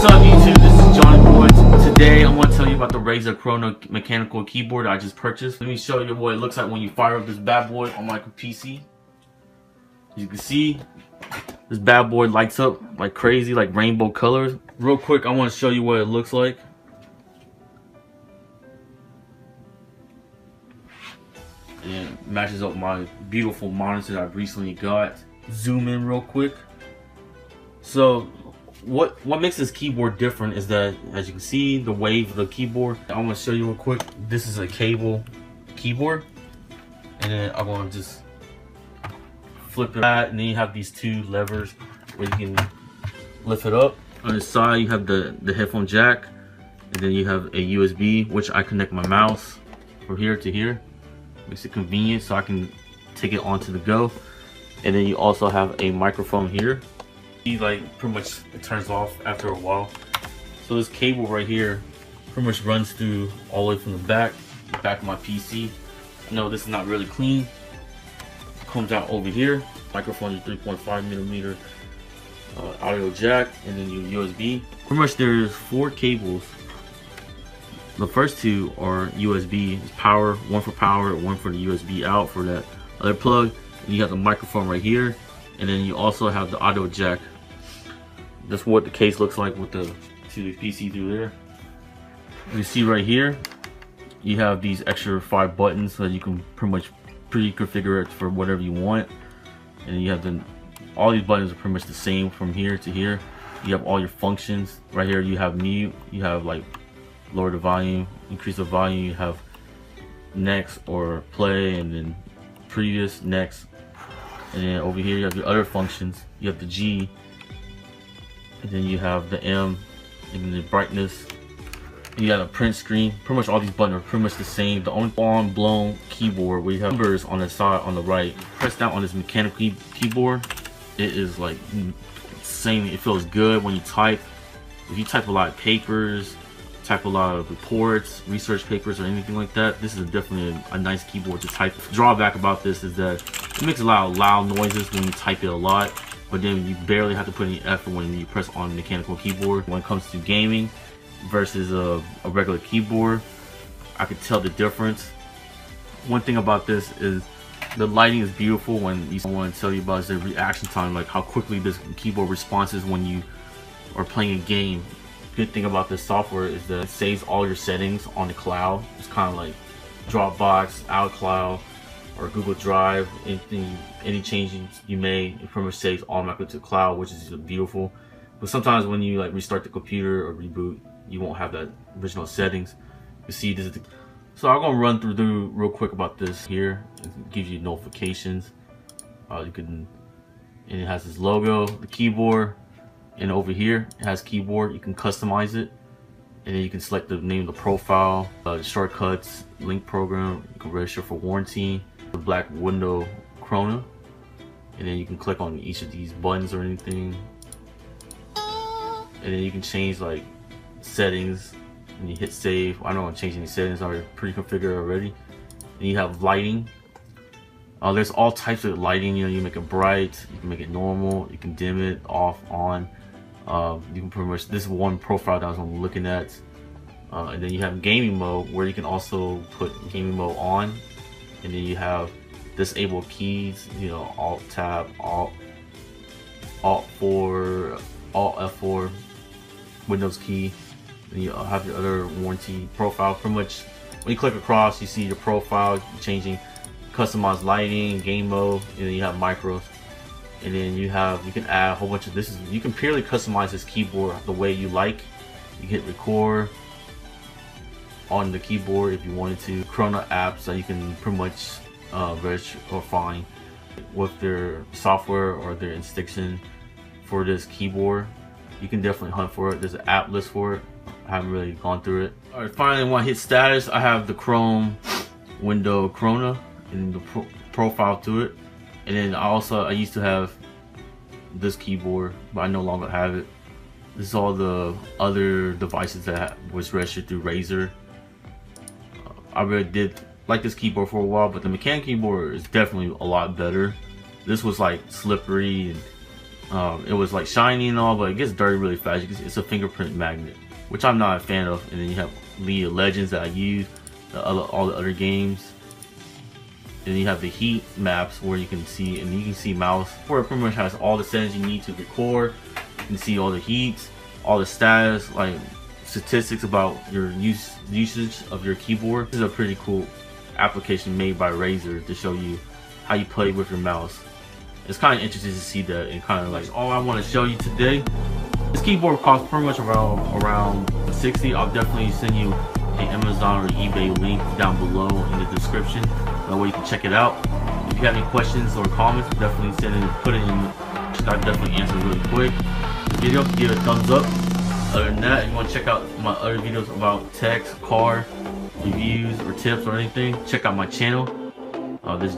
What's up YouTube, this is Johnny Boy. Today I want to tell you about the Razer Chroma mechanical keyboard I just purchased. Let me show you what it looks like when you fire up this bad boy on my PC. As you can see, this bad boy lights up like crazy, like rainbow colors. Real quick, I want to show you what it looks like. And it matches up my beautiful monitor that I've recently got. Zoom in real quick. So what makes this keyboard different is that, as you can see, the wave of the keyboard. I'm going to show you real quick. This is a cable keyboard, and then I'm going to just flip it out, and then you have these two levers where you can lift it up. On the side you have the headphone jack, and then you have a USB, which I connect my mouse from here to here. Makes it convenient so I can take it onto the go. And then you also have a microphone here. Like pretty much it turns off after a while. So this cable right here pretty much runs through all the way from the back of my PC. I know this is not really clean. It comes out over here. Microphone, your 3.5 millimeter audio jack, and then your USB. Pretty much there's 4 cables. The first 2 are USB, it's power, one for power, one for the USB out for that other plug. And you have the microphone right here, and then you also have the audio jack. That's what the case looks like with the PC through there. You see right here, you have these extra 5 buttons so that you can pretty much pre-configure it for whatever you want. And you have all these buttons are pretty much the same from here to here. You have all your functions. Right here you have mute, you have like lower the volume, increase the volume, you have next or play, and then previous, next. And then over here you have your other functions. You have the G, and then you have the M, and then the brightness. And you got a print screen. Pretty much all these buttons are pretty much the same. The only blown keyboard where you have numbers on the side on the right. Press down on this mechanical keyboard, it is like insane. It feels good when you type. If you type a lot of papers, type a lot of reports, research papers, or anything like that, this is definitely a nice keyboard to type. The drawback about this is that it makes a lot of loud noises when you type it a lot, but then you barely have to put any effort when you press on a mechanical keyboard. When it comes to gaming versus a regular keyboard, I could tell the difference. One thing about this is the lighting is beautiful. When I want to tell you about is the reaction time, like how quickly this keyboard responds when you are playing a game. Good thing about this software is that it saves all your settings on the cloud. It's kind of like Dropbox, iCloud, or Google Drive. Any changes you made, it pretty much saves automatically to the cloud, which is beautiful. But sometimes when you like restart the computer or reboot, you won't have that original settings. You see, this is so I'm gonna run through real quick about this here. It gives you notifications. And it has this logo, the keyboard. And over here it has keyboard. You can customize it, and then you can select the name of the profile, the shortcuts, link program. You can register for warranty, the BlackWidow Chroma, and then you can click on each of these buttons or anything, and then you can change like settings, and you hit save. I don't want to change any settings, are pre-configured already. And you have lighting. There's all types of lighting. You know, you make it bright, you can make it normal, you can dim it, off, on. You can pretty much, this is one profile that I was looking at. And then you have gaming mode, where you can also put gaming mode on. And then you have disable keys, you know, Alt Tab, Alt 4, Alt F4, Windows key. And you have your other warranty profile. Pretty much when you click across, you see your profile changing. Customized lighting, game mode, and then you have micros, and then you can add a whole bunch of this. You can purely customize this keyboard the way you like. You can hit record on the keyboard if you wanted to. Chroma apps that you can pretty much register or find with their software or their extension for this keyboard. You can definitely hunt for it. There's an app list for it. I haven't really gone through it. All right, finally, when I hit status, I have the BlackWidow Chroma and the profile to it. And then I used to have this keyboard, but I no longer have it. This is all the other devices that was registered through Razer. I really did like this keyboard for a while, but the mechanical keyboard is definitely a lot better. This was like slippery and It was like shiny and all, but it gets dirty really fast. It's a fingerprint magnet, which I'm not a fan of. And then you have League of Legends that I use, all the other games. And you have the heat maps where you can see, and you can see mouse, where it pretty much has all the settings you need to record. You can see all the heats, all the status, like statistics about your usage of your keyboard. This is a pretty cool application made by Razer to show you how you play with your mouse. It's kind of interesting to see that, and kind of like all I want to show you today. This keyboard costs pretty much around 60. I'll definitely send you an Amazon or eBay link down below in the description. That way you can check it out. If you have any questions or comments, definitely put it in. I definitely answer really quick. This video, give it a thumbs up. Other than that, if you want to check out my other videos about tech, car reviews, or tips or anything, check out my channel. This